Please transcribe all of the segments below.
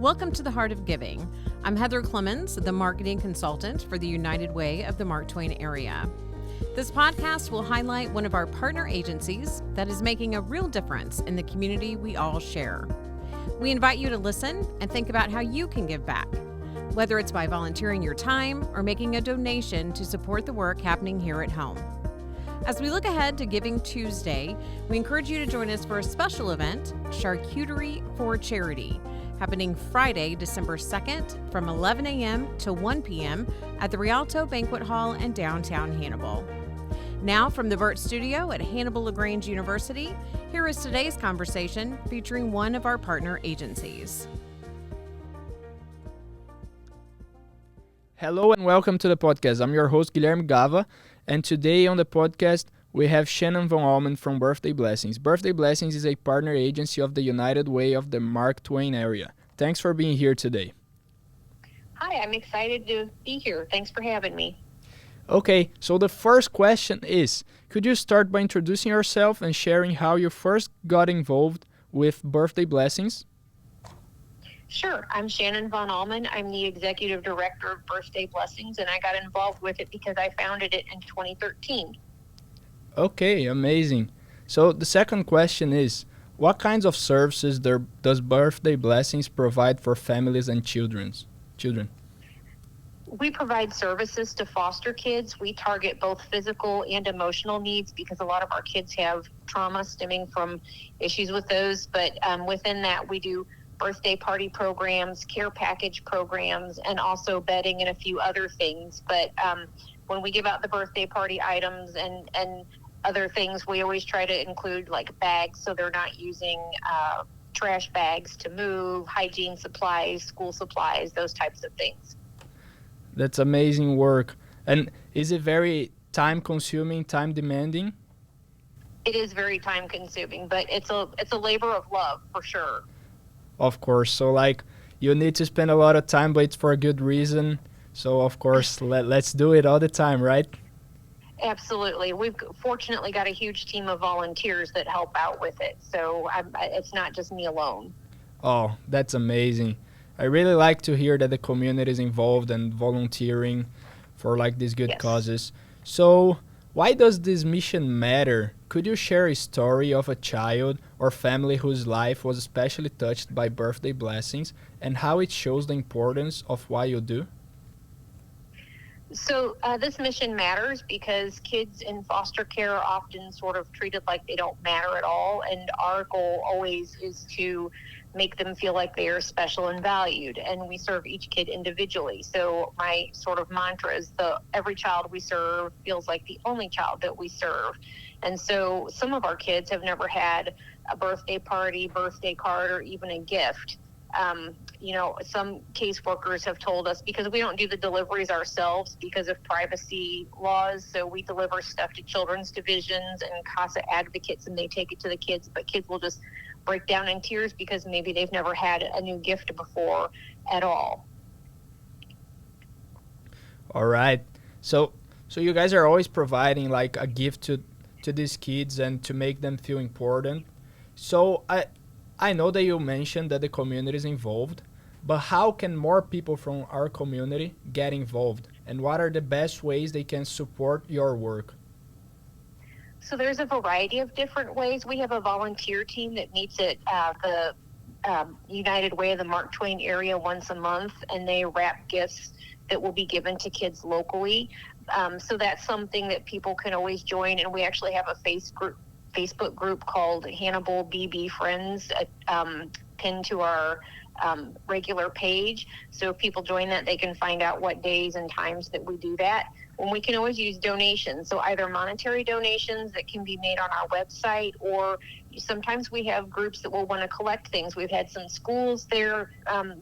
Welcome to the Heart of Giving. I'm Heather Clemens, the marketing consultant for the United Way of the Mark Twain area. This podcast will highlight one of our partner agencies that is making a real difference in the community we all share. We invite you to listen and think about how you can give back, whether it's by volunteering your time or making a donation to support the work happening here at home. As we look ahead to Giving Tuesday, we encourage you to join us for a special event, Charcuterie for Charity, happening Friday, December 2nd from 11 a.m. to 1 p.m. at the Rialto Banquet Hall in downtown Hannibal. Now from the Burt Studio at Hannibal-LaGrange University, here is today's conversation featuring one of our partner agencies. Hello and welcome to the podcast. I'm your host, Guilherme Gava, and today on the podcast, we have Shannon Von Allman from Birthday Blessings. Birthday Blessings is a partner agency of the United Way of the Mark Twain area. Thanks for being here today. Hi, I'm excited to be here. Thanks for having me. Okay, so the first question is, could you start by introducing yourself and sharing how you first got involved with Birthday Blessings? Sure. I'm Shannon Von Allman. I'm the executive director of Birthday Blessings, and I got involved with it because I founded it in 2013. Okay, amazing. So the second question is, what kinds of services does Birthday Blessings provide for families and children? We provide services to foster kids. We target both physical and emotional needs because a lot of our kids have trauma stemming from issues with those. But within that, we do birthday party programs, care package programs, and also bedding and a few other things. But when we give out the birthday party items and other things, we always try to include like bags so they're not using trash bags to move, hygiene supplies, school supplies, those types of things. That's amazing work. And is it very time-consuming, time-demanding? It is very time-consuming, but it's a labor of love for sure. Of course. So like you need to spend a lot of time, but it's for a good reason. So of course, let's do it all the time, right? Absolutely. We've fortunately got a huge team of volunteers that help out with it. So it's not just me alone. Oh, that's amazing. I really like to hear that the community is involved and volunteering for like these good causes. So why does this mission matter? Could you share a story of a child or family whose life was especially touched by Birthday Blessings and how it shows the importance of what you do? So this mission matters because kids in foster care are often sort of treated like they don't matter at all. And our goal always is to make them feel like they are special and valued. And we serve each kid individually. So my sort of mantra is every child we serve feels like the only child that we serve. And so some of our kids have never had a birthday party, birthday card, or even a gift. Some caseworkers have told us because we don't do the deliveries ourselves because of privacy laws. So we deliver stuff to children's divisions and CASA advocates and they take it to the kids. But kids will just break down in tears because maybe they've never had a new gift before at all. All right. So you guys are always providing like a gift to these kids and to make them feel important. So I know that you mentioned that the community is involved, but how can more people from our community get involved? And what are the best ways they can support your work? So there's a variety of different ways. We have a volunteer team that meets at the United Way of the Mark Twain area once a month, and they wrap gifts that will be given to kids locally. So that's something that people can always join, and we actually have a Facebook group called Hannibal BB Friends pinned to our regular page. So if people join that, they can find out what days and times that we do that. And we can always use donations. So either monetary donations that can be made on our website, or sometimes we have groups that will want to collect things. We've had some schools there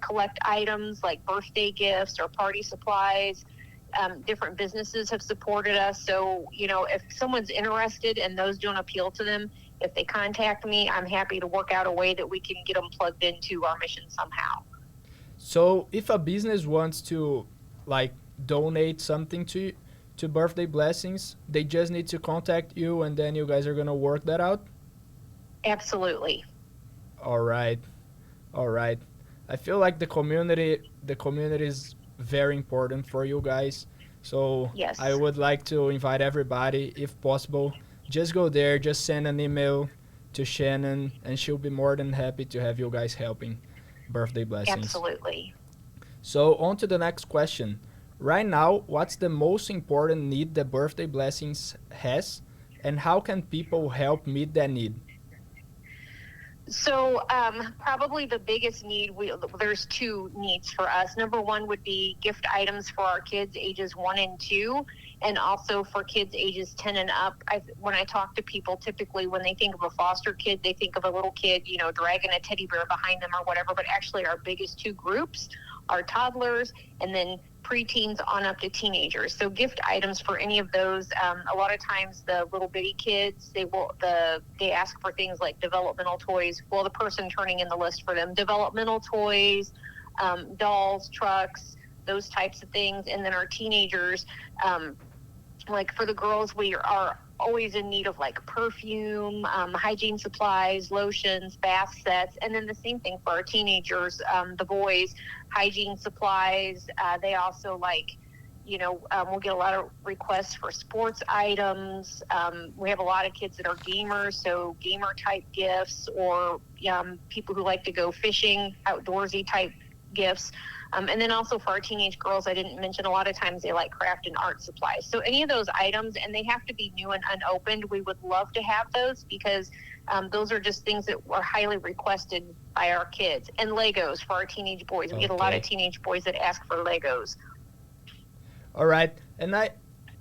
collect items like birthday gifts or party supplies. Different businesses have supported us. So, if someone's interested and those don't appeal to them, if they contact me, I'm happy to work out a way that we can get them plugged into our mission somehow. So if a business wants to like donate something to Birthday Blessings, they just need to contact you and then you guys are going to work that out? Absolutely. All right. I feel like the community is very important for you guys. So Yes. I would like to invite everybody, if possible, just go there, just send an email to Shannon, and she'll be more than happy to have you guys helping Birthday Blessings. Absolutely. So on to the next question. Right now, what's the most important need that Birthday Blessings has, and how can people help meet that need? So probably the biggest need, there's two needs for us. Number one would be gift items for our kids ages 1 and 2, and also for kids ages 10 and up. When I talk to people, typically when they think of a foster kid, they think of a little kid, dragging a teddy bear behind them or whatever. But actually our biggest two groups are toddlers and then preteens on up to teenagers. So gift items for any of those. A lot of times the little bitty kids, they ask for things like developmental toys. Well, the person turning in the list for them, developmental toys, dolls, trucks, those types of things. And then our teenagers, like for the girls, we are always in need of like perfume, hygiene supplies, lotions, bath sets, and then the same thing for our teenagers, the boys, hygiene supplies. They also we'll get a lot of requests for sports items. We have a lot of kids that are gamers, so gamer type gifts, or people who like to go fishing, outdoorsy type gifts. And then also for our teenage girls, I didn't mention, a lot of times they like craft and art supplies. So any of those items, and they have to be new and unopened, we would love to have those, because those are just things that are highly requested by our kids. And Legos for our teenage boys. We get a lot of teenage boys that ask for Legos. All right. And I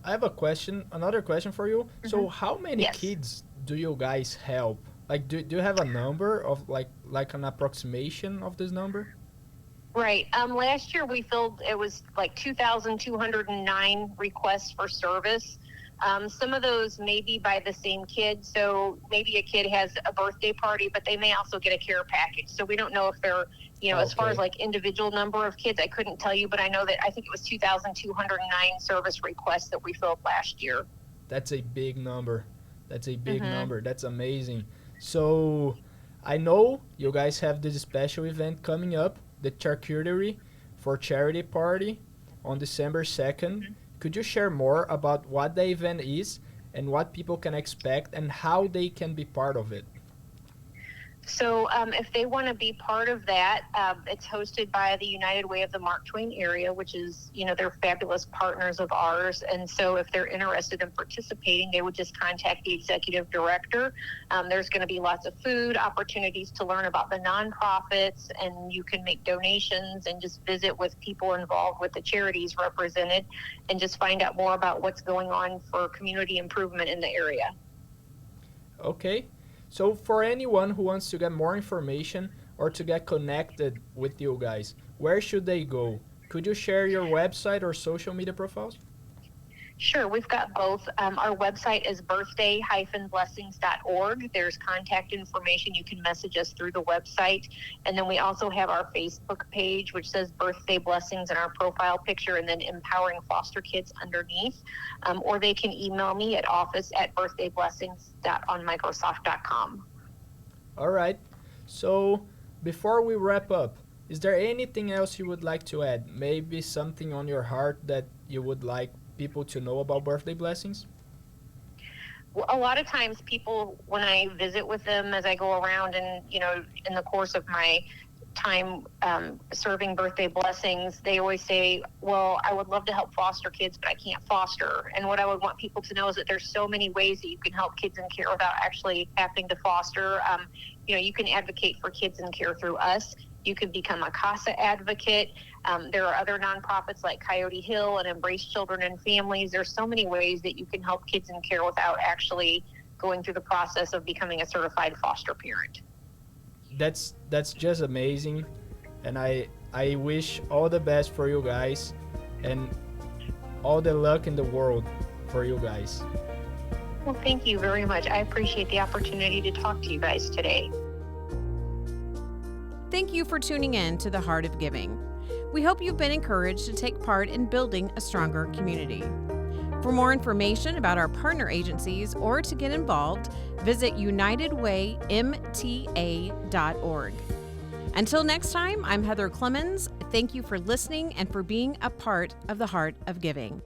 have another question for you. Mm-hmm. So how many Yes. kids do you guys help? Like, do you have a number of like an approximation of this number? Right. Last year it was like 2,209 requests for service. Some of those may be by the same kid. So maybe a kid has a birthday party, but they may also get a care package. So we don't know if they're, as far as like individual number of kids, I couldn't tell you, but I know that I think it was 2,209 service requests that we filled last year. That's a big number. That's amazing. So I know you guys have this special event coming up, the Charcuterie for Charity Party on December 2nd. Mm-hmm. Could you share more about what the event is and what people can expect and how they can be part of it? So if they want to be part of that, it's hosted by the United Way of the Mark Twain area, which is, they're fabulous partners of ours. And so if they're interested in participating, they would just contact the executive director. There's going to be lots of food, opportunities to learn about the nonprofits, and you can make donations and just visit with people involved with the charities represented and just find out more about what's going on for community improvement in the area. Okay. So for anyone who wants to get more information or to get connected with you guys, where should they go? Could you share your website or social media profiles? Sure, we've got both. Our website is birthday-blessings.org. There's contact information. You can message us through the website. And then we also have our Facebook page, which says Birthday Blessings in our profile picture, and then Empowering Foster Kids underneath. Or they can email me at office@birthdayblessings.onmicrosoft.com. All right. So before we wrap up, is there anything else you would like to add? Maybe something on your heart that you would like people to know about Birthday Blessings? Well, a lot of times people, when I visit with them as I go around and, in the course of my time serving Birthday Blessings, they always say, well, I would love to help foster kids, but I can't foster. And what I would want people to know is that there's so many ways that you can help kids in care without actually having to foster. You can advocate for kids in care through us. You can become a CASA advocate. There are other nonprofits like Coyote Hill and Embrace Children and Families. There's so many ways that you can help kids in care without actually going through the process of becoming a certified foster parent. That's just amazing, and I wish all the best for you guys and all the luck in the world for you guys. Well, thank you very much. I appreciate the opportunity to talk to you guys today. Thank you for tuning in to The Heart of Giving. We hope you've been encouraged to take part in building a stronger community. For more information about our partner agencies or to get involved, visit unitedwaymta.org. Until next time, I'm Heather Clemens. Thank you for listening and for being a part of the Heart of Giving.